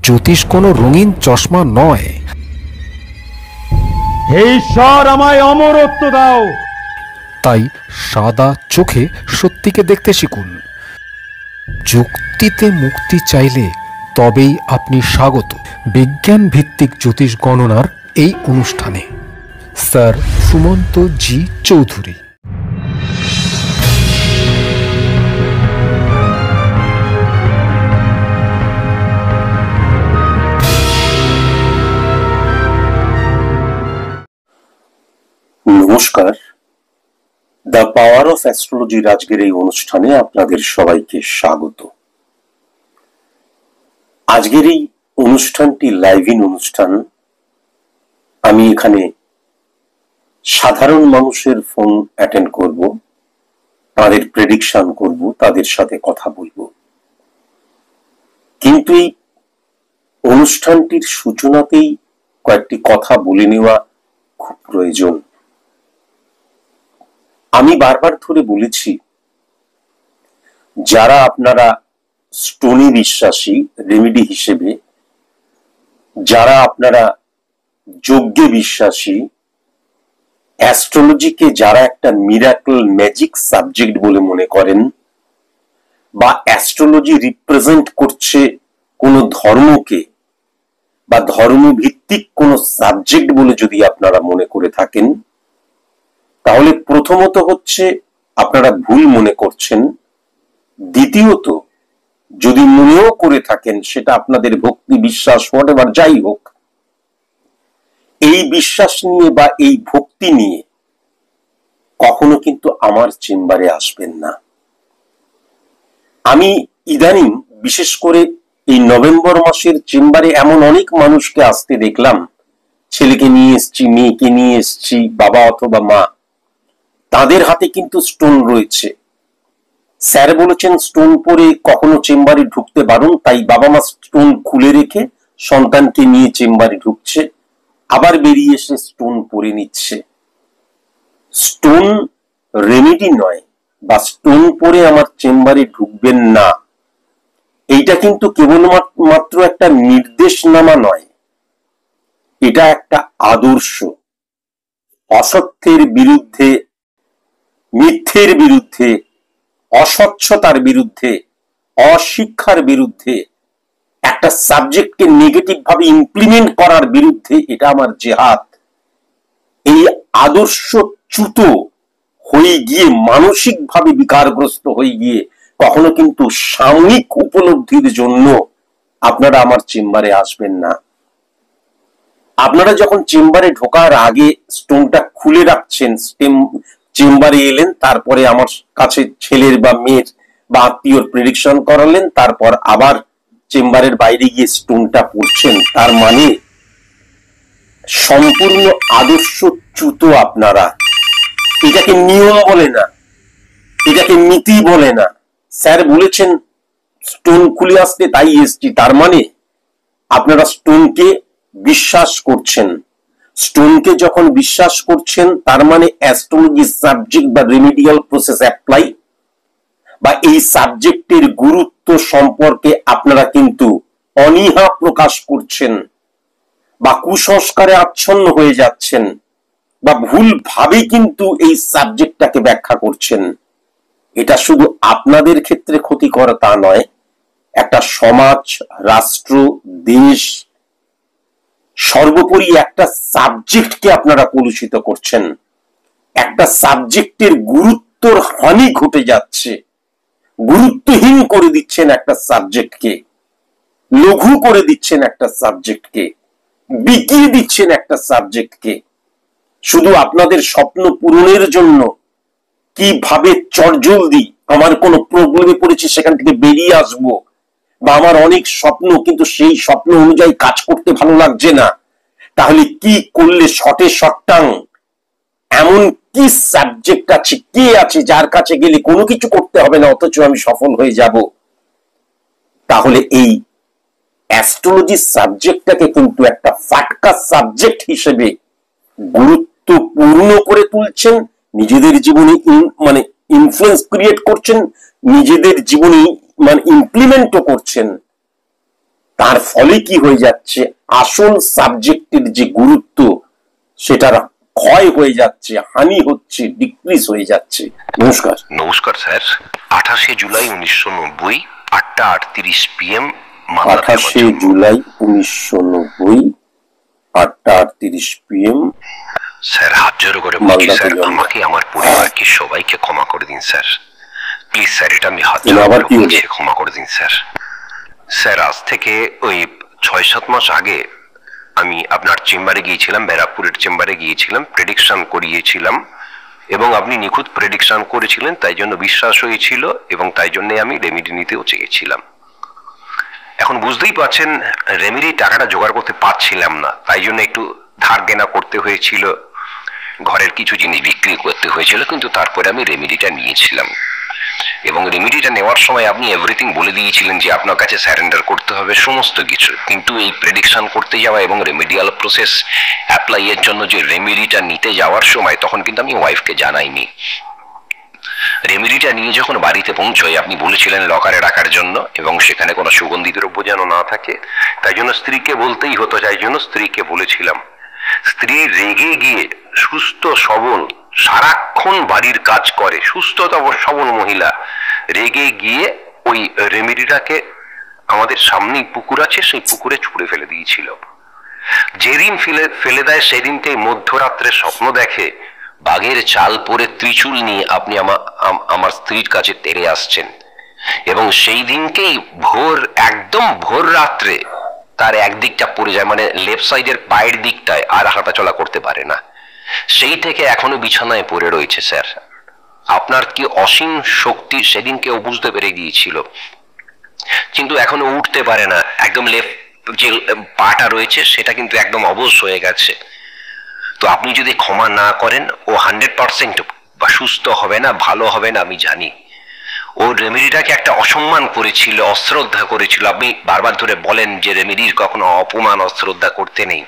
জ্যোতিষ কোনো রঙিন চশমা নয়। হে ঈশ্বর, আমায় অমরত্ব দাও। তাই সাদা চোখে সত্যিকে দেখতে শিখুন। যুক্তিতে মুক্তি চাইলে তবেই আপনি স্বাগত বিজ্ঞান ভিত্তিক জ্যোতিষ গণনার এই অনুষ্ঠানে। স্যার সুমন্ত জি চৌধুরী। নমস্কার, দ্য পাওয়ার অফ অ্যাস্ট্রোলজির আজকের এই অনুষ্ঠানে আপনাদের সবাইকে স্বাগত। আজকের এই অনুষ্ঠানটি লাইভ ইন অনুষ্ঠান। আমি এখানে সাধারণ মানুষের ফোন অ্যাটেন্ড করব, তাদের প্রেডিকশন করব, তাদের সাথে কথা বলবো। কিন্তু এই অনুষ্ঠানটির সূচনাতেই কয়েকটি কথা বলে নেওয়া খুব প্রয়োজন। আমি বারবার ধরে বলেছি, যারা আপনারা স্টোনে বিশ্বাসী রেমেডি হিসেবে, যারা আপনারা যজ্ঞে বিশ্বাসী, অ্যাস্ট্রোলজিকে যারা একটা মিরাকল ম্যাজিক সাবজেক্ট বলে মনে করেন, বা অ্যাস্ট্রোলজি রিপ্রেজেন্ট করছে কোনো ধর্মকে বা ধর্মভিত্তিক কোনো সাবজেক্ট বলে যদি আপনারা মনে করে থাকেন, তাহলে প্রথমত হচ্ছে আপনারা ভুল মনে করছেন। দ্বিতীয়ত, যদি মনেও করে থাকেন, সেটা আপনাদের ভক্তি বিশ্বাস হোয়াটএভার যাই হোক, এই বিশ্বাস নিয়ে বা এই ভক্তি নিয়ে কখনো কিন্তু আমার চেম্বারে আসবেন না। আমি ইদানিং বিশেষ করে এই নভেম্বর মাসের চেম্বারে এমন অনেক মানুষকে আসতে দেখলাম, ছেলেকে নিয়ে এসছি, মেয়েকে নিয়ে এসছি, বাবা অথবা মা, তাদের হাতে কিন্তু স্টোন রয়েছে। স্যার বলেছেন স্টোন পরে কখনো চেম্বারে ঢুকতে পারুন, তাই বাবা মা স্টোন খুলে রেখে সন্তানকে নিয়ে চেম্বারে ঢুকছে, আবার বেরিয়ে এসে স্টোন পরে নিচ্ছে। স্টোন রেমেডি নয়, বা স্টোন পরে আমার চেম্বারে ঢুকবেন না, এইটা কিন্তু কেবলমাত্র একটা নির্দেশনামা নয়, এটা একটা আদর্শ। অসত্যের বিরুদ্ধে, মিথ্যের বিরুদ্ধে, অস্বচ্ছতার বিরুদ্ধে, অশিক্ষার বিরুদ্ধে, একটা সাবজেক্টকে নেগেটিভ ভাবে ইমপ্লিমেন্ট করার বিরুদ্ধে এটা আমার জেহাদ। এই আদর্শচ্যুত হয়ে গিয়ে, মানসিক ভাবে বিকারগ্রস্ত হয়ে গিয়ে কখনো কিন্তু সাময়িক উপলব্ধির জন্য আপনারা আমার চেম্বারে আসবেন না। আপনারা যখন চেম্বারে ঢোকার আগে স্টোনটা খুলে রাখছেন, চেম্বারে এলেন, তারপরে আমার কাছে ছেলের বা মেয়ের বা আত্মীয়র প্রেডিকশন করালেন, তারপর আবার চেম্বারের বাইরে গিয়ে স্টোনটা পড়ছেন, তার মানে সম্পূর্ণ আদর্শচ্যুত আপনারা। এটাকে নিয়ম বলে না, এটাকে নীতি বলে না। স্যার বলেছেন স্টোন খুলে আসতে, তাই এসছি, তার মানে আপনারা স্টোনকে বিশ্বাস করছেন। স্টোনকে যখন বিশ্বাস করছেন, তার মানে অ্যাস্ট্রোলজি সাবজেক্ট বা রেমেডিয়াল প্রসেস অ্যাপ্লাই, বা এই সাবজেক্টের গুরুত্ব সম্পর্কে আপনারা কিন্তু অনীহা প্রকাশ করছেন, বা কুসংস্কারে আচ্ছন্ন হয়ে যাচ্ছেন, বা ভুল ভাবে কিন্তু এই সাবজেক্টটাকে ব্যাখ্যা করছেন। এটা শুধু আপনাদের ক্ষেত্রে ক্ষতিকর তা নয়, একটা সমাজ, রাষ্ট্র, দেশ, সর্বোপরি একটা সাবজেক্টকে আপনারা কলুষিত করছেন। একটা সাবজেক্টের গুরুত্বর হানি ঘটে যাচ্ছে, গুরুত্বহীন করে দিচ্ছেন একটা সাবজেক্টকে, লঘু করে দিচ্ছেন একটা সাবজেক্টকে, বিকিয়ে দিচ্ছেন একটা সাবজেক্টকে, শুধু আপনাদের স্বপ্ন পূরণের জন্য। কিভাবে চটজলদি আমার কোনো প্রবলেমে পড়েছি সেখান থেকে বেরিয়ে আসবো, বা আমার অনেক স্বপ্ন, কিন্তু সেই স্বপ্ন অনুযায়ী কাজ করতে ভালো লাগছে না, তাহলে কি করলে শর্টে শর্টাং এমন কি সাবজেক্ট আছে, কে আছে যার কাছে গেলে কোনো কিছু করতে হবে না, অথচ আমি সফল হয়ে যাব। তাহলে এই অ্যাস্ট্রোলজি সাবজেক্টটাকে কিন্তু একটা ফাটকা সাবজেক্ট হিসেবে গুরুত্বপূর্ণ করে তুলছেন, নিজেদের জীবনে মানে ইনফ্লুয়েন্স ক্রিয়েট করছেন, নিজেদের জীবনে মানে ইমপ্লিমেন্টও করছেন। তার ফলে কি হয়ে যাচ্ছে, আসল সাবজেক্টের যে গুরুত্ব সেটার ক্ষয় হয়ে যাচ্ছে, হানি হচ্ছে, ডিক্রিজ হয়ে যাচ্ছে। নমস্কার। নমস্কার sir. 28 July 1990, 8:38 PM। 28 July 1990, 8:38 PM। Sir হাত জোড় করে বলছি স্যার, আমাকে, আমার পরিবারকে, সবাইকে ক্ষমা করে দিন স্যার, প্লিজ স্যার। এটা আমি হাত জোড় করে বলছি, ক্ষমা করে দিন স্যার। স্যার আজ থেকে ওই 6-7 মাস আগে আমি আপনার চেম্বারে গিয়েছিলাম, ব্যারাকপুরের চেম্বারে গিয়েছিলাম, প্রেডিকশন করিয়েছিলাম এবং আপনি নিখুঁত প্রেডিকশন করেছিলেন, তাই জন্য বিশ্বাস হয়েছিল এবং তাই জন্য আমি রেমিডি নিতেও চেয়েছিলাম। এখন বুঝতেই পারছেন রেমিডি টাকাটা জোগাড় করতে পারছিলাম না, তাই জন্য একটু ধার দেনা করতে হয়েছিল, ঘরের কিছু জিনিস বিক্রি করতে হয়েছিল, কিন্তু তারপরে আমি রেমিডিটা নিয়েছিলাম এবং রেমিডিটা নেওয়ার সময় আপনি এভরিথিং বলে দিয়েছিলেন যে আপনার কাছে স্যারেন্ডার করতে হবে সমস্ত কিছু। কিন্তু এই প্রেডিকশন করতে যাওয়া এবং রেমিডিয়াল প্রসেস অ্যাপ্লাই এর জন্য যে রেমিডিটা নিতে যাওয়ার সময়, তখন কিন্তু আমি ওয়াইফকে জানাইনি। রেমিডিটা নিয়ে যখন বাড়িতে পৌঁছয়, আপনি বলেছিলেন লকারে রাখার জন্য এবং সেখানে কোনো সুগন্ধি দ্রব্য যেন না থাকে, তাই জন্য স্ত্রীকে বলতেই হতো, তাই জন্য স্ত্রীকে বলেছিলাম। স্ত্রী রেগে গিয়ে, সুস্থ সবল, সারাক্ষণ বাড়ির কাজ করে, সুস্থ সবল মহিলা, রেগে গিয়ে ওই রেমিডিটাকে আমাদের সামনেই পুকুর আছে, সেই পুকুরে ছুঁড়ে ফেলে দিয়েছিল। যেদিন ফেলে দেয় সেদিনকেই মধ্যরাত্রে স্বপ্ন দেখে বাঘের চাল পরে ত্রিশূল নিয়ে আপনি আমার স্ত্রীর কাছে তেড়ে আসছেন এবং সেই দিনকেই একদম ভোর রাত্রে তার একদিকটা পড়ে যায়, মানে লেফট সাইডের পায়ের দিকটায় আর হাঁটাচলা করতে পারে না। সেই থেকে এখনো বিছানায় পড়ে রয়েছে স্যার। আপনার কি অসীম শক্তি সেদিনকেও বুঝতে পেরে গিয়েছিল, কিন্তু এখনো উঠতে পারে না, একদম লেফট যে পাটা রয়েছে সেটা কিন্তু একদম অবশ হয়ে গেছে। তো আপনি যদি ক্ষমা না করেন, ও 100% বা সুস্থ হবে না, ভালো হবে না, আমি জানি। ও রেমিডিটাকে একটা অসম্মান করেছিল, অশ্রদ্ধা করেছিল। আপনি বারবার ধরে বলেন যে রেমিডির কখনো অপমান অশ্রদ্ধা করতে নেই,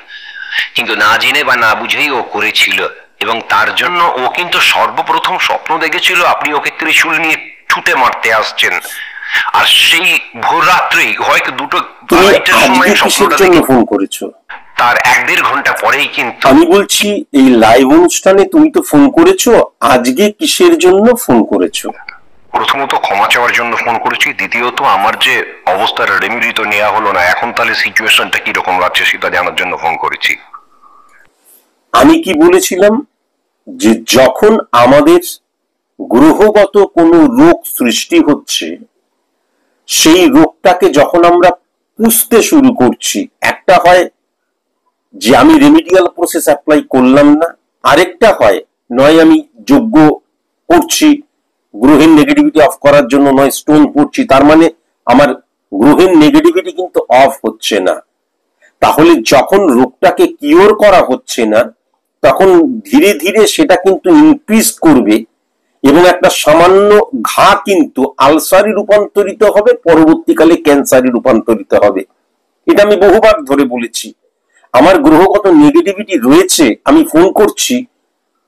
কিন্তু না জেনে বা না বুঝেই ও করেছিল এবং তার জন্য ও কিন্তু সর্বপ্রথম স্বপ্ন দেখেছিল আপনি ওকে ত্রিশূল নিয়ে ছুটে মারতে আসছেন। আর সেই ভোর রাত্রেই হয়তো 2-2:30 সময় স্বপ্নটা দেখে ফোন করেছো, তার 1-1.5 ঘন্টা পরেই কিন্তু আমি বলছি এই লাইভ অনুষ্ঠানে তুমি তো ফোন করেছো, আজকে কিসের জন্য ফোন করেছো? প্রথমত ক্ষমা চাওয়ার জন্য ফোন করেছি, দ্বিতীয়ত আমার যে অবস্থার রেমিডি তো নেওয়া হলো না, এখন তাহলে সিচুয়েশনটা কিরকম লাগছে সেটা জানার জন্য ফোন করেছি। আমি কি বলেছিলাম যে যখন আমাদের গ্রহগত কোনো রোগ সৃষ্টি হচ্ছে, সেই রোগটাকে যখন আমরা পুষতে শুরু করছি, একটা হয় যে আমি রেমিডিয়াল প্রসেস অ্যাপ্লাই করলাম না, আরেকটা হয় নয় আমি যজ্ঞ করছি গ্রহের নেগেটিভিটি অফ করার জন্য, নয় স্টোন পড়ছি, তার মানে আমার গ্রহের নেগেটিভিটি কিন্তু অফ হচ্ছে না। তাহলে যখন রোগটাকে কিওর করা হচ্ছে না, তখন ধীরে ধীরে সেটা কিন্তু ইনক্রিজ করবে এবং একটা সামান্য ঘা কিন্তু আলসারে রূপান্তরিত হবে, পরবর্তীকালে ক্যান্সারে রূপান্তরিত হবে। এটা আমি বহুবার ধরে বলেছি। আমার গ্রহগত নেগেটিভিটি রয়েছে, আমি ফোন করছি,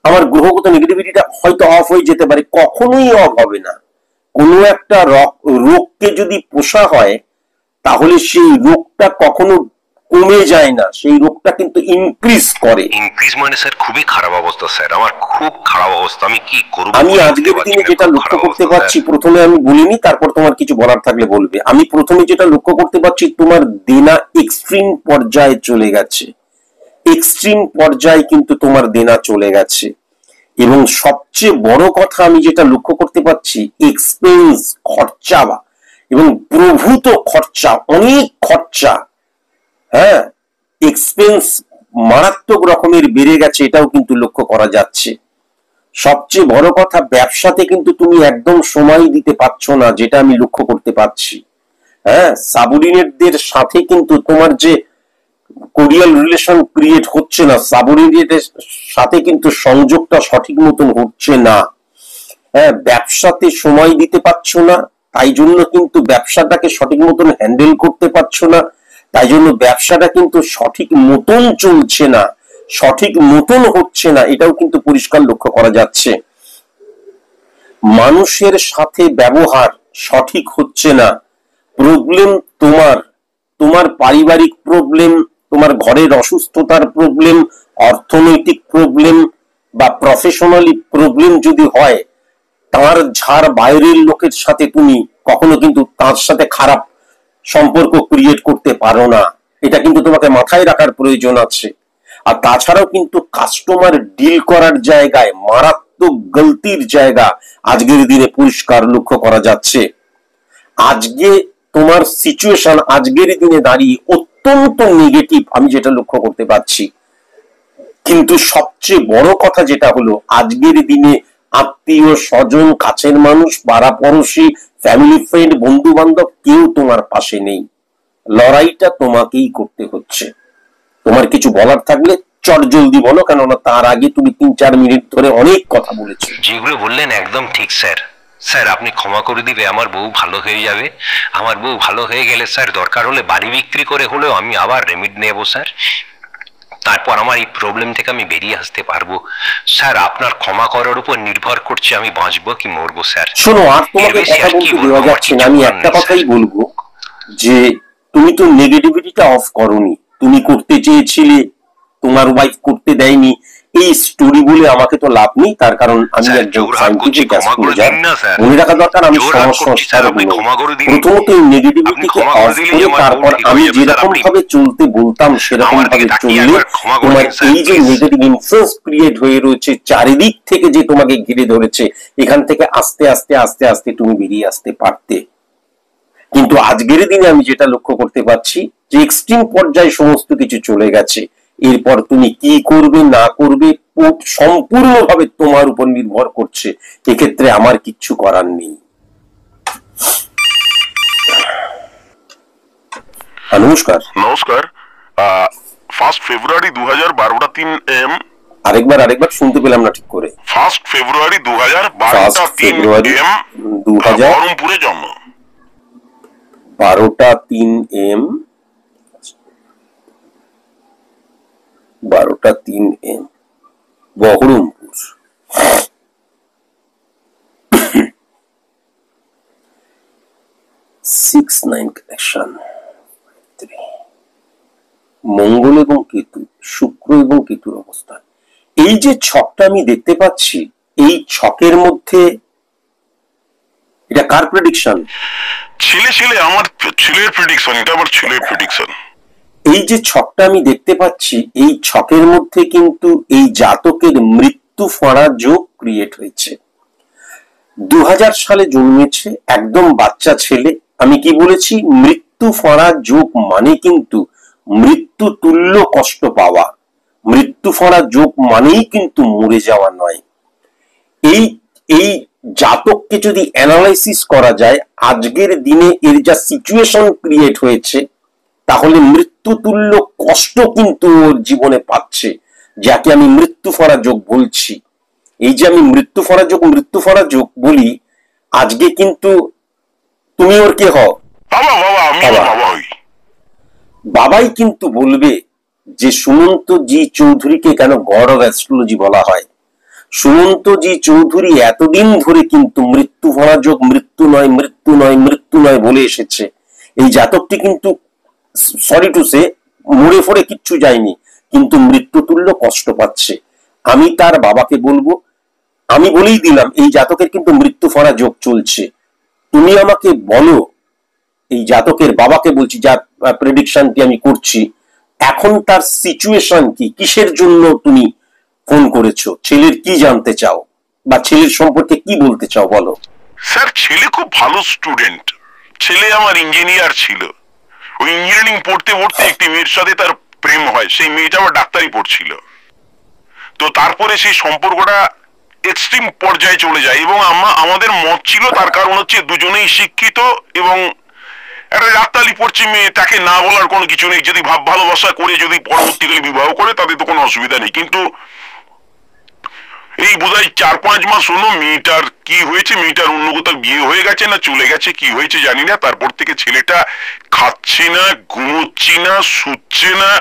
আমার গ্রহগত নেগেটিভিটিটা হয়তো অফ হয়ে যেতে পারে, কখনোই অফ হবে না। কোনো একটা রোগকে যদি পোষা হয় তাহলে সেই রোগটা কখনো কমে যায় না, সেই রোগটা কিন্তু ইনক্রিজ করে। ইনক্রিজ মানে স্যার খুবই খারাপ অবস্থা স্যার, আমার খুব খারাপ অবস্থা, আমি কি করব? আমি আজকের দিনে যেটা লক্ষ্য করতে পারছি, প্রথমে আমি বলিনি, তারপর তোমার কিছু বলার থাকলে বলবে। আমি প্রথমে যেটা লক্ষ্য করতে পারছি, তোমার দেনা এক্সট্রিম পর্যায়ে চলে গেছে, এক্সট্রিম পর্যায়ে কিন্তু তোমার দেনা চলে গেছে। এবং সবচেয়ে বড় কথা আমি যেটা লক্ষ্য করতে পারছি, এক্সপেন্স, খরচা এবং প্রভূত খরচা, অনেক খরচা, হ্যাঁ, এক্সপেন্স মারাত্মক রকমের বেড়ে গেছে, এটাও কিন্তু লক্ষ্য করা যাচ্ছে। সবচেয়ে বড় কথা, ব্যবসাতে কিন্তু তুমি একদম সময় দিতে পারছো না, যেটা আমি লক্ষ্য করতে পারছি। হ্যাঁ, সাবঅর্ডিনেটদের সাথে কিন্তু তোমার যে কোরিয়াল রিলেশন ক্রিয়েট হচ্ছে না, সাবঅর্ডিনেটের সাথে কিন্তু সংযোগটা সঠিক মতন হচ্ছে না। হ্যাঁ, ব্যবসাতে সময় দিতে পারছো না, তাই জন্য কিন্তু ব্যবসাটাকে সঠিক মতন হ্যান্ডেল করতে পারছো না, তাই জন্য ব্যবসাটা কিন্তু সঠিক মতন চলছে না, সঠিক মতন হচ্ছে না, এটাও কিন্তু পরিষ্কার লক্ষ্য করা যাচ্ছে। মানুষের সাথে ব্যবহার সঠিক হচ্ছে না, প্রবলেম তোমার তোমার পারিবারিক প্রবলেম, তোমার ঘরের অসুস্থতার প্রবলেম, অর্থনৈতিক প্রবলেম বা প্রফেশনালি প্রবলেম যদি হয়, তার ঝাড় বাইরের লোকের সাথে তুমি কখনো কিন্তু তার সাথে খারাপ সম্পর্ক ক্রিয়েট করতে পারো না। এটা কিন্তু তোমাকে মাথায় রাখার প্রয়োজন আছে। আর তাছাড়াও কিন্তু কাস্টমার ডিল করার জায়গায় মারাত্মক গলতির জায়গা আজকের দিনে পরিষ্কার লক্ষ্য করা যাচ্ছে। আজকে তোমার সিচুয়েশন আজকের দিনে দাঁড়িয়ে অত্যন্ত নেগেটিভ, আমি যেটা লক্ষ্য করতে পারছি। কিন্তু সবচেয়ে বড় কথা যেটা হলো, আজকের দিনে আত্মীয় স্বজন, কাছের মানুষ, পাড়া পড়োশি, ফ্যামিলি ফ্রেন্ড, বন্ধু বান্ধব কেউ তোমার পাশে নেই। লড়াইটা তোমাকেই করতে হচ্ছে। তোমার কিছু বলার থাকলে চট জলদি বলো, কেননা তার আগে তুমি 3-4 মিনিট ধরে অনেক কথা বলেছো। যেগুলো বললেন একদম ঠিক স্যার। স্যার আপনি ক্ষমা করে দিবে, আমার বউ ভালো হয়ে যাবে। আমার বউ ভালো হয়ে গেলে স্যার দরকার হলে বাড়ি বিক্রি করে হলেও আমি আবার রেমিড নেব স্যার। তারপর আমার এই প্রবলেম থেকে আমি বেরিয়ে আসতে পারবো স্যার। আপনার ক্ষমা করার উপর নির্ভর করছে আমি বাঁচবো কি মরবো স্যার। শোনো, আর তোমাকে কথা বলতে দেওয়া যাচ্ছে না। আমি একটা কথাই বলবো যে তুমি তো নেগেটিভিটিটা অফ করোনি। তুমি করতে চেয়েছিলে, তোমার ওয়াইফ করতে দেয়নি। এই স্টোরি বলে আমাকে তো লাভ নেই, তার কারণ আমি একজন সায়েন্টিফিক অ্যাস্ট্রোলজার। মনে রাখা দরকার আমি সমস্যার প্রথমত এই নেগেটিভিটিকে অফ করে তারপর আমি যেরকম ভাবে চলতে বলতাম সেরকম ভাবে চললে তোমার এই যে নেগেটিভ ইনফ্লুয়েন্স ক্রিয়েট হয়ে রয়েছে চারিদিক থেকে যে তোমাকে ঘিরে ধরেছে, এখান থেকে আস্তে আস্তে আস্তে আস্তে তুমি বেরিয়ে আসতে পারতে। কিন্তু আজকের দিনে আমি যেটা লক্ষ্য করতে পারছি যে এক্সট্রিম পর্যায়ে সমস্ত কিছু চলে গেছে। এরপর তুমি কি করবে না করবে সম্পূর্ণভাবে তোমার উপর নির্ভর করছে। এক্ষেত্রে আমার কিচ্ছু করার নেই। নমস্কার। নমস্কার। 1 ফেব্রুয়ারি 2012টা 3 AM। আরেকবার শুনতে পেলাম না ঠিক করে। 1 ফেব্রুয়ারি 2012টা 3 AM বহরমপুরে জন্ম। 12টা 3 AM 12টা 3 AM বহরমপুর। মঙ্গল এবং কেতু, শুক্র এবং কেতুর অবস্থান। এই যে ছকটা আমি দেখতে পাচ্ছি, এই ছকের মধ্যে এটা কার প্রেডিকশন? আমার ছেলের প্রেডিকশন। এটা আমার ছেলের প্রেডিকশন। এই যে ছকটা আমি দেখতে পাচ্ছি, এই ছকের মধ্যে কিন্তু এই জাতকের মৃত্যু ফাঁড়া যোগ ক্রিয়েট হয়েছে। 2000 সালে জন্মেছে, একদম বাচ্চা ছেলে। আমি কি বলেছি? মৃত্যু ফাঁড়া যোগ মানে কিন্তু মৃত্যু তুল্য কষ্ট পাওয়া। মৃত্যু ফাঁড়া যোগ মানেই কিন্তু মরে যাওয়া নয়। এই জাতককে যদি অ্যানালাইসিস করা যায়, আজকের দিনে এর যা সিচুয়েশন ক্রিয়েট হয়েছে, তাহলে মৃত্যু তুল্য কষ্ট কিন্তু ওর জীবনে পাচ্ছে, যাকে আমি মৃত্যু ফাঁড়া যোগ বলছি। এই যে আমি মৃত্যু ফাঁড়া যোগ বলি, আজকে কিন্তু তুমি ওর কে হও? বাবাই কিন্তু বলবে যে সুমন্ত জি চৌধুরীকে কেন গড অফ অ্যাস্ট্রোলজি বলা হয়। সুমন্ত জি চৌধুরী এতদিন ধরে কিন্তু মৃত্যু ফাঁড়া যোগ, মৃত্যু নয় মৃত্যু নয় মৃত্যু নয় বলে এসেছে। এই জাতকটি কিন্তু সরি টু সে মরে ফরে কিচ্ছু যায়নি, কিন্তু মৃত্যুতুল্য কষ্ট পাচ্ছে। আমি তার বাবাকে বলবো, আমি বলেই দিলাম এই জাতকের কিন্তু মৃত্যু ফাঁড়া যোগ চলছে। তুমি আমাকে বলো, এই জাতকের বাবাকে বলছি, যার প্রেডিকশনটি আমি করছি, এখন তার সিচুয়েশন কি, কিসের জন্য তুমি ফোন করেছো, ছেলের কি জানতে চাও বা ছেলের সম্পর্কে কি বলতে চাও বলো। স্যার ছেলে খুব ভালো স্টুডেন্ট। ছেলে আমার ইঞ্জিনিয়ার ছিল। ওই ইঞ্জিনিয়ারিং পড়তে পড়তে একটি মেয়ের সাথে তার প্রেম হয়। সেই মেয়েটা আবার ডাক্তারি পড়ছিল। তো তারপরে সেই সম্পর্কটা এক্সট্রিম পর্যায়ে চলে যায় এবং আমাদের মত ছিল, তার কারণ হচ্ছে দুজনেই শিক্ষিত এবং একটা ডাক্তারি পড়ছে মেয়ে, তাকে না বলার কোনো কিছু নেই। যদি ভাব ভালোবাসা করে যদি পরবর্তীকালে বিবাহ করে তাদের তো কোনো অসুবিধা নেই। কিন্তু এই বোধহয় 4-5 মাস হলো মেয়েটার কি হয়েছে, মেয়েটার অন্য কোথাও বিয়ে হয়ে গেছে না চলে গেছে, কি হয়েছে জানি না। তারপর থেকে ছেলেটা খাচ্ছে না, ঘুমোচ্ছে না, শুচ্ছে না।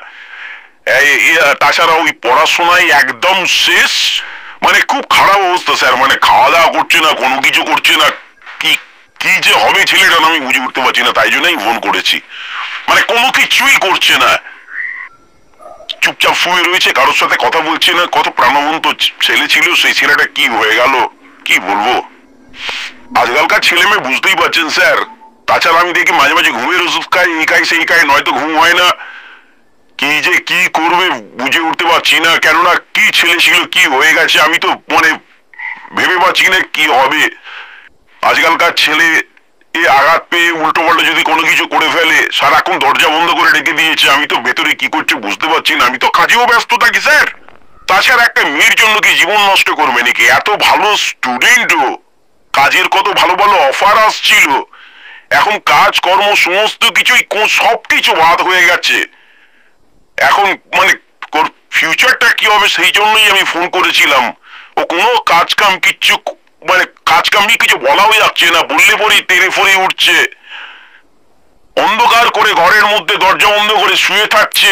তাছাড়া ওই পড়াশোনায় একদম শেষ, মানে খুব খারাপ অবস্থা স্যার। মানে খাওয়া দাওয়া করছে না, কোনো কিছু করছে না। কি যে হবে ছেলেটার আমি বুঝে উঠতে পারছি না, তাই জন্যই ফোন করেছি। মানে কোনো কিছুই করছে না, চুপচাপ শুয়ে রয়েছে, কারোর সাথে কথা বলছে না। কত প্রাণবন্ত ছেলে ছিল, সেই ছেলেটা কি হয়ে গেল কি বলবো। আজকালকার ছেলে মেয়ে বুঝতেই পারছেন স্যার। তাছাড়া আমি দেখি মাঝে মাঝে ঘুমের ওষুধ খাই, এই খাই সেই খাই, নয়তো ঘুম হয় না। কি যে কি করবে বুঝে উঠতে পারছি না, কেননা কি ছেলে ছিল কি হয়ে গেছে আমি তো মানে ভেবে পাচ্ছি না কি হবে। আজকালকার ছেলে এ আঘাত পেয়ে উল্টো পাল্টা যদি কোনো কিছু করে ফেলে, সারাক্ষণ দরজা বন্ধ করে রেখে দিয়েছে, আমি তো ভেতরে কি করছে বুঝতে পারছি না। আমি তো কাজেও ব্যস্ত থাকি স্যার। তাছাড়া একটা মেয়ের জন্য কি জীবন নষ্ট করবে নাকি? এত ভালো স্টুডেন্টও, কাজের কত ভালো ভালো অফার আসছিল, এখন কাজ কর্ম সমস্ত কিছুই সবকিছু বাদ হয়ে গেছে। এখন মানে ফিউচারটা কি হবে সেই জন্যই আমি ফোন করেছিলাম। ও কোনো কাজ কাম কিচ্ছু মানে কাজ কাম নিয়ে কিছু বলাও যাচ্ছে না, বললে পরেই তেড়ে ফরে উঠছে, অন্ধকার করে ঘরের মধ্যে দরজা বন্ধ করে শুয়ে থাকছে।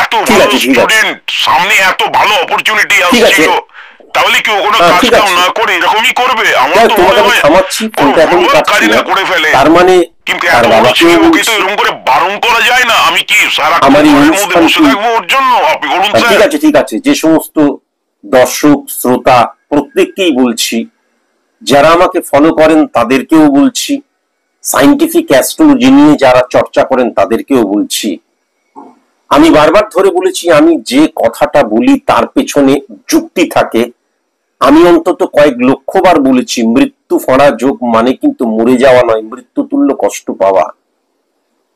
এত ভালো স্টুডেন্ট, সামনে এত ভালো অপরচুনিটি আসছিল, তাহলে কি ও কোনো কাজ কাম না করে এরকমই করবে? আমার তো মনে হয় কাজই না করে ফেলে। তার মানে কিন্তু এত বড় ছেলে, ওকে তো এরকম করে বারণ করা যায় না। আমি কি সারাক্ষণ ঘরের মধ্যে বসে থাকবো ওর জন্য? আপনি বলুন স্যার। ঠিক আছে ঠিক আছে, যে সমস্ত দর্শক শ্রোতা প্রত্যেককেই বলছি, যারা আমাকে ফলো করেন তাদেরকেও বলছি, সায়েন্টিফিক অ্যাস্ট্রোলজি নিয়ে যারা চর্চা করেন তাদেরকেও বলছি, আমি বারবার ধরে বলেছি, আমি যে কথাটা বলি তার পেছনে যুক্তি থাকে। আমি অন্তত কয়েক লক্ষবার বলেছি, মৃত্যু ফাঁড়া যোগ মানে কিন্তু মরে যাওয়া নয়, মৃত্যু তুল্য কষ্ট পাওয়া।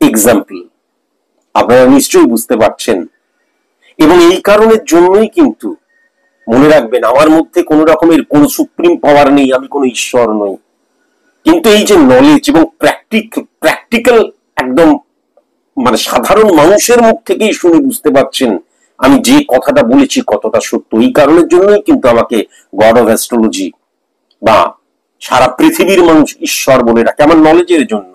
এক্সাম্পল আপনারা নিশ্চয়ই বুঝতে পারছেন। এবং এই কারণের জন্যই কিন্তু মনে রাখবেন, আমার মধ্যে কোন রকমের কোন সুপ্রিম পাওয়ার নেই, আমি কোনো ঈশ্বর নই। কিন্তু এই যে নলেজ এবং প্র্যাকটিক্যাল একদম মানে সাধারণ মানুষের মুখ থেকেই শুনে বুঝতে পারছেন আমি যে কথাটা বলেছি কতটা সত্য। এই কারণের জন্যই কিন্তু আমাকে গড অফ অ্যাস্ট্রোলজি বা সারা পৃথিবীর মানুষ ঈশ্বর বলে ডাকে, আমার নলেজের জন্য।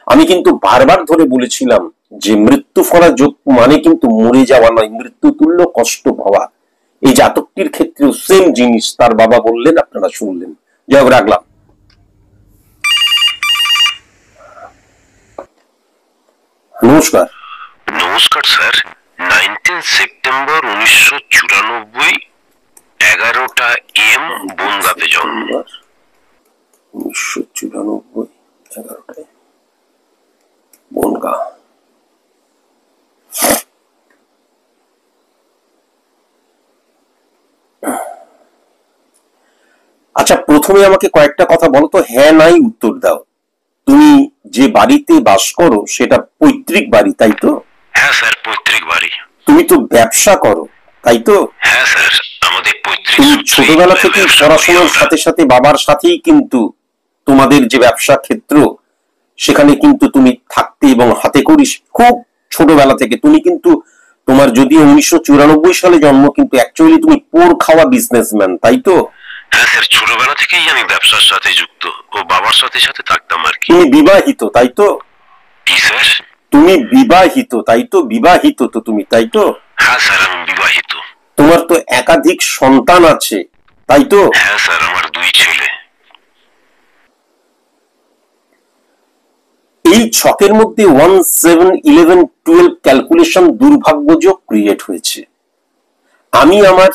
আমি কিন্তু বারবার ধরে বলেছিলাম যে মৃত্যু ফলা যোগ মানে কিন্তু মরে যাওয়া নয়, মৃত্যু তুল্য কষ্ট পাওয়া। এই জাতকটির ক্ষেত্রেও সেম জিনিস তার বাবা বললেন, আপনারা শুনলেন। যাই রাখলাম। নমস্কার। নমস্কার স্যার। 19 সেপ্টেম্বর 1994, 11টা AM বনগাঁতে জন্ম। 1994, 11টায় বনগাঁ। আচ্ছা, প্রথমে আমাকে কয়েকটা কথা বলো তো, হ্যাঁ নাই উত্তর দাও। তুমি যে বাড়িতে বাস করো সেটা পৈতৃক বাড়ি, তাই তো? হ্যাঁ স্যার, পৈতৃক বাড়ি। তুমি তো ব্যবসা করো, তাই তো? হ্যাঁ স্যার, আমাদের পৈতৃক। তুমি ছোটবেলা থেকে পড়াশোনার সাথে সাথে বাবার সাথেই কিন্তু তোমাদের যে ব্যবসা ক্ষেত্র সেখানে কিন্তু তুমি থাকতে এবং হাতে করিস খুব ছোটবেলা থেকে। তুমি কিন্তু তোমার যদিও 1994 সালে জন্ম, কিন্তু অ্যাকচুয়ালি তুমি পোর খাওয়া বিজনেসম্যান, তাই তো? হ্যাঁ স্যার, ছোটবেলা থেকেই আমি ব্যবসার সাথে যুক্ত, ও বাবার সাথে সাথে থাকতাম আর কি। তুমি বিবাহিত, তাই তো? কি স্যার? তুমি বিবাহিত, তাই তো? বিবাহিত তো তুমি, তাই তো? হ্যাঁ স্যার, আমি বিবাহিত। তোমার তো একাধিক সন্তান আছে, তাই তো? হ্যাঁ স্যার, আমার 2 ছেলে। এই ছকের মধ্যে 1, 7, 11, 12 ক্যালকুলেশন দুর্ভাগ্যযোগ ক্রিয়েট হয়েছে। আমি আমার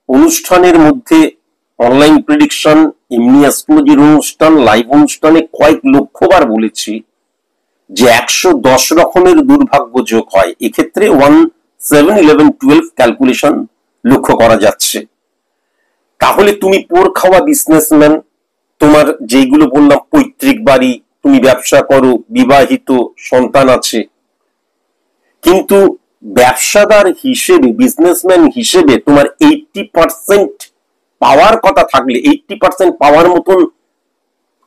অনুষ্ঠানের মধ্যে অনলাইন প্রেডিকশন, এমনি অ্যাস্ট্রোলজির অনুষ্ঠান, লাইভ অনুষ্ঠানে কয়েক লক্ষবার বলেছি যে 110 রকমের দুর্ভাগ্যযোগ হয়। এক্ষেত্রে 1, 7, 11, 12 ক্যালকুলেশন লক্ষ্য করা যাচ্ছে। তাহলে তুমি পোর খাওয়া বিজনেসম্যান, তোমার যেগুলো বললাম পৈতৃক বাড়ি, তুমি ব্যবসা করো, বিবাহিত, সন্তান আছে, কিন্তু ব্যবসাদার হিসেবে, বিজনেসম্যান হিসেবে তোমার 80% পাওয়ার কথা থাকলে, 80% পাওয়ার মতন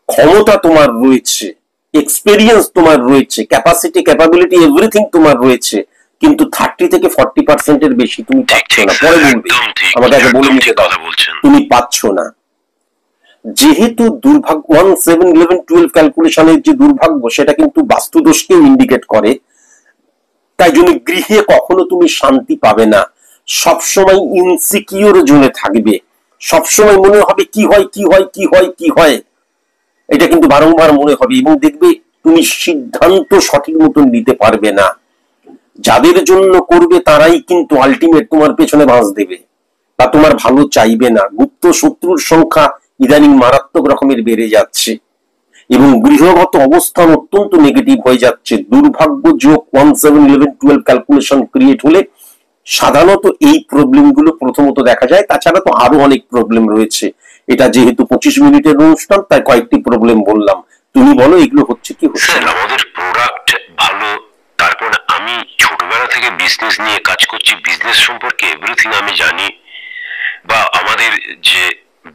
ক্ষমতা তোমার রয়েছে, এক্সপেরিয়েন্স তোমার রয়েছে, ক্যাপাসিটি, ক্যাপাবিলিটি, এভরিথিং তোমার রয়েছে, কিন্তু 30 থেকে 40% এর বেশি তুমি পাচ্ছ না। পরে বলবে, আমাকে আগে বলে নিতে দাও, তুমি পাচ্ছ না। যেহেতু দুর্ভাগ্য 1, 7, 11, 12 ক্যালকুলেশনের যে দুর্ভাগ্য সেটা কিন্তু বাস্তুদোষকেও ইন্ডিকেট করে, তাই জন্য গৃহে কখনো তুমি শান্তি পাবে না, সবসময় ইনসিকিউর জোনে থাকবে, সবসময় মনে হবে কি হয় কি হয় কি হয় কি হয়, এটা কিন্তু বারংবার মনে হবে। এবং দেখবে তুমি সিদ্ধান্ত সঠিক মতন নিতে পারবে না। যাদের জন্য করবে তারাই কিন্তু আলটিমেট তোমার পেছনে বাঁশ দেবে বা তোমার ভালো চাইবে না। গুপ্ত শত্রুর সংখ্যা ইদানিং মারাত্মক রকমের বেড়ে যাচ্ছে এবং গৃহগত অবস্থান অত্যন্ত নেগেটিভ হয়ে যাচ্ছে। দুর্ভাগ্য যোগ 1 7 11 12 ক্যালকুলেশন ক্রিয়েট হলে সাধারণত এই প্রবলেম গুলো প্রথমত দেখা যায়। তাছাড়া তো আরো অনেক প্রবলেম রয়েছে। এটা যেহেতু 25 মিনিটের অনুষ্ঠান তাই কয়েকটি প্রবলেম বললাম। তুমি বলো এগুলো হচ্ছে কি হচ্ছে? আমাদের প্রোডাক্ট ভালো, তারপর আমি ছোটবেলা থেকে বিজনেস নিয়ে কাজ করছি, বিজনেস সম্পর্কে এভরিথিং আমি জানি, বা আমাদের যে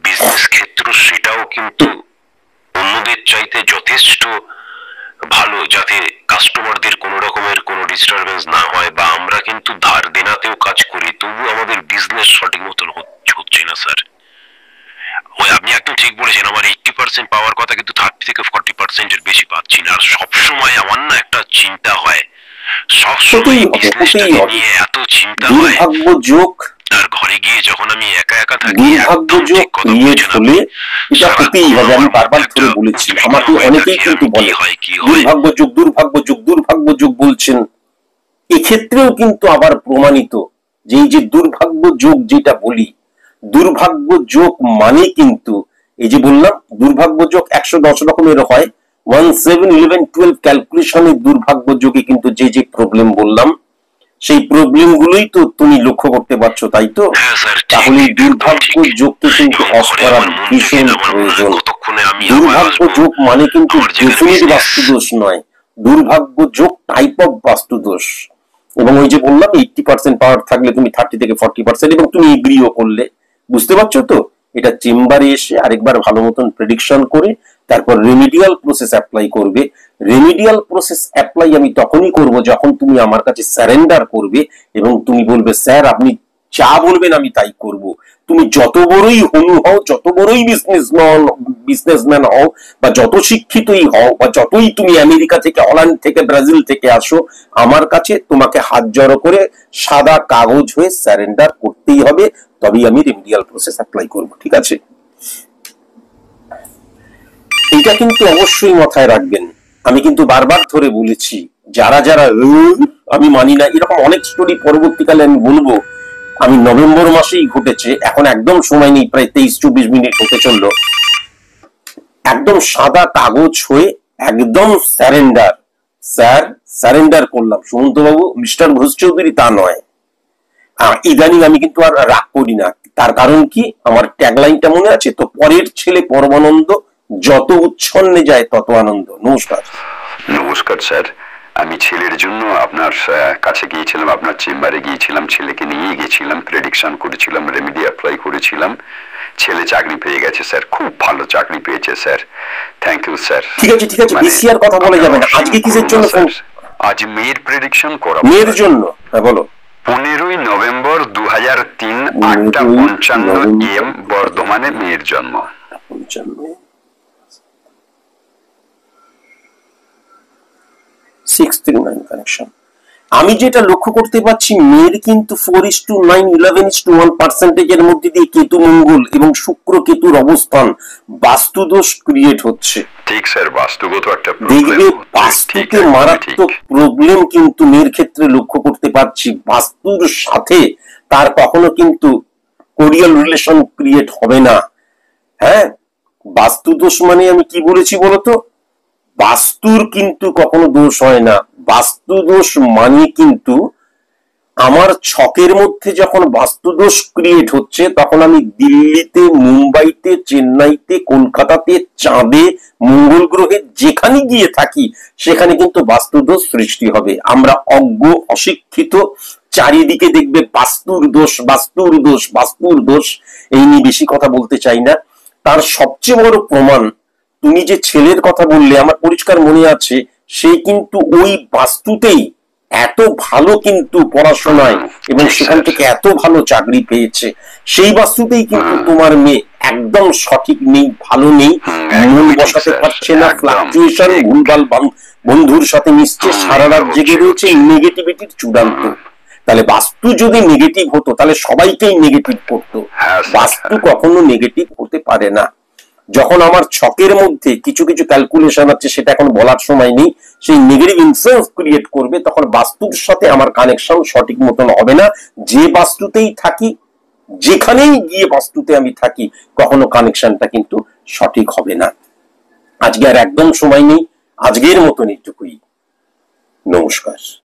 বিজনেস ক্ষেত্র সেটাও কিন্তু অন্যদের চাইতে যথেষ্ট ভালো, যাতে কাস্টমারদের কোনো রকমের কোনো ডিস্টারবেন্স না হয়, বা আমরা কিন্তু ধার দেনাতেও কাজ করি, তবু আমাদের বিজনেস সঠিক মতন হচ্ছে না স্যার। ওই আপনি একদম ঠিক বলেছেন, আমার 80% পাওয়ার কথা কিন্তু 30 থেকে 40% এর বেশি পাচ্ছি না। আর সবসময় আমার না একটা চিন্তা হয়, সবসময় বিজনেসটাকে নিয়ে এত চিন্তা হয়, যোগ আর ঘরে গিয়ে যখন আমি একা একা থাকি দুর্ভাগ্য যোগ ক্রিয়েট হলে এটা হতেই হবে। আমি বারবার ধরে বলেছি, আমাকে অনেকেই কিন্তু বলে দুর্ভাগ্য যোগ দুর্ভাগ্য যোগ দুর্ভাগ্য যোগ বলছেন। এক্ষেত্রেও কিন্তু আবার প্রমাণিত যে এই যে দুর্ভাগ্য যোগ যেটা বলি, দুর্ভাগ্য যোগ মানে কিন্তু এই যে বললাম দুর্ভাগ্য যোগ 110 রকমের হয়। 1 7 11 12 ক্যালকুলেশনের দুর্ভাগ্য যোগে কিন্তু যে যে প্রবলেম বললাম সেই প্রবলেম গুলোই তো তুমি লক্ষ্য করতে পারছো, তাই তো? তাহলে দুর্ভাগ্য যোগকে কিন্তু হ্রাস করা ভীষণ প্রয়োজন। দুর্ভাগ্য যোগ মানে কিন্তু ডেফিনিট বাস্তুদোষ নয়, দুর্ভাগ্য যোগ টাইপ অফ বাস্তুদোষ। এবং ওই যে বললাম 80% পাওয়ার থাকলে তুমি 30 থেকে 40%, এবং তুমি এগ্রিও করলে, বুঝতে পারছো তো? এটা চেম্বারে এসে আরেকবার ভালো মতন প্রেডিকশন করে তারপর রেমিডিয়াল প্রসেস অ্যাপ্লাই করবে। রেমিডিয়াল প্রসেস অ্যাপ্লাই আমি তখনই করব যখন তুমি আমার কাছে সারেন্ডার করবে এবং তুমি বলবে স্যার আপনি যা বলবেন আমি তাই করব। তুমি যত বড়ই হনু হও, যত বড়ই বিজনেসম্যান হও, বা যত শিক্ষিতই হও, বা যতই তুমি আমেরিকা থেকে, হল্যান্ড থেকে, ব্রাজিল থেকে আসো, আমার কাছে তোমাকে হাত জড়ো করে সাদা কাগজ হয়ে সারেন্ডার করতেই হবে, তবেই আমি রেমিডিয়াল প্রসেস অ্যাপ্লাই করব। ঠিক আছে? এটা কিন্তু অবশ্যই মাথায় রাখবেন। আমি কিন্তু বারবার ধরে বলেছি, যারা যারা আমি মানি না এরকম অনেক স্টোরি পরবর্তীকালে আমি বলবো। আমি নভেম্বর মাসেই ঘটেছে, এখন একদম সময় নেই, প্রায় 23-24 মিনিট হতে চললো। একদম সাদা কাগজ হয়ে একদম সারেন্ডার, স্যার সারেন্ডার করলাম। সুমন্ত বাবু, মিস্টার ঘোষ চৌধুরী তা নয়। ইদানিং আমি কিন্তু আর রাগ করি না। তার কারণ কি, আমার ট্যাগলাইনটা মনে আছে তো, পরের ছেলে পরমানন্দ, যত উচ্ছন্নে যায় তত আনন্দ। নমস্কার। নমস্কার স্যার, আমি ছেলের জন্য আপনার কাছে গিয়েছিলাম, আপনার চেম্বারে গিয়েছিলাম, ছেলেকে নিয়ে গিয়েছিলাম, প্রেডিকশন করেছিলাম, রেমেডি অ্যাপ্লাই করেছিলাম। ছেলে চাকরি পেয়ে গেছে স্যার, খুব ভালো চাকরি পেয়েছে স্যার। Thank you sir. ঠিক আছে ঠিক আছে, বেশি আর কথা বলা যাবে না। আজকে কিসের জন্য ফোন? আজ মেয়ের প্রেডিকশন করা। মেয়ের জন্য? হ্যাঁ বলো। 15ই নভেম্বর 2003 8:55 AM বর্ধমানে মেয়ের জন্ম। 639 কানেকশন। আমি যেটা লক্ষ্য করতে পারছি, মেয়ের কিন্তু 4:9 11:1% এর মধ্যে দিয়ে কেতু মঙ্গল এবং শুক্র কেতুর অবস্থান, বাস্তুদোষ ক্রিয়েট হচ্ছে। ঠিক স্যার, বাস্তুগত একটা দেখবে বাস্তুতে মারাত্মক প্রবলেম কিন্তু মেয়ের ক্ষেত্রে লক্ষ্য করতে পারছি। বাস্তুর সাথে তার কখনো কিন্তু কোরিয়াল রিলেশন ক্রিয়েট হবে না। হ্যাঁ, বাস্তুদোষ মানে আমি কি বলেছি বলতো? বাস্তুর কিন্তু কখনো দোষ হয় না। বাস্তুদোষ মানে কিন্তু আমার ছকের মধ্যে যখন বাস্তুদোষ ক্রিয়েট হচ্ছে, তখন আমি দিল্লিতে, মুম্বাইতে, চেন্নাইতে, কলকাতাতে, চাঁদে, মঙ্গল গ্রহে যেখানে গিয়ে থাকি সেখানে কিন্তু বাস্তুদোষ সৃষ্টি হবে। আমরা অজ্ঞ, অশিক্ষিত, চারিদিকে দেখবে বাস্তুর দোষ, বাস্তুর দোষ, বাস্তুর দোষ। এই নিয়ে বেশি কথা বলতে চাই না। তার সবচেয়ে বড় প্রমাণ, তুমি যে ছেলের কথা বললে আমার পরিষ্কার মনে আছে, সে কিন্তু ওই বাস্তুতেই এত ভালো কিন্তু পড়াশোনায় এবং সেখান থেকে এত ভালো চাকরি পেয়েছে। সেই বাস্তুতেই কিন্তু তোমার মেয়ে একদম সঠিক নেই, ভালো নেই, মন বসাতে পারছে না, ফ্লাকচুয়েশন, ভুলভাল বন্ধুর সাথে মিশছে, সারা রাত জেগে রয়েছে, নেগেটিভিটির চূড়ান্ত। তাহলে বাস্তু যদি নেগেটিভ হতো তাহলে সবাইকেই নেগেটিভ করতো। বাস্তু কখনো নেগেটিভ হতে পারে না। যখন আমার ছকের মধ্যে কিছু কিছু ক্যালকুলেশন আছে, সেটা এখন বলার সময় নেই, সেই নেগেটিভ ইনফ্লুয়েন্স ক্রিয়েট করবে, তখন বাস্তুর সাথে আমার কানেকশন সঠিক মতন হবে না। যে বাস্তুতেই থাকি, যেখানেই গিয়ে বাস্তুতে আমি থাকি, কখনো কানেকশনটা কিন্তু সঠিক হবে না। আজকে আর একদম সময় নেই, আজকের মতন এইটুকুই। নমস্কার।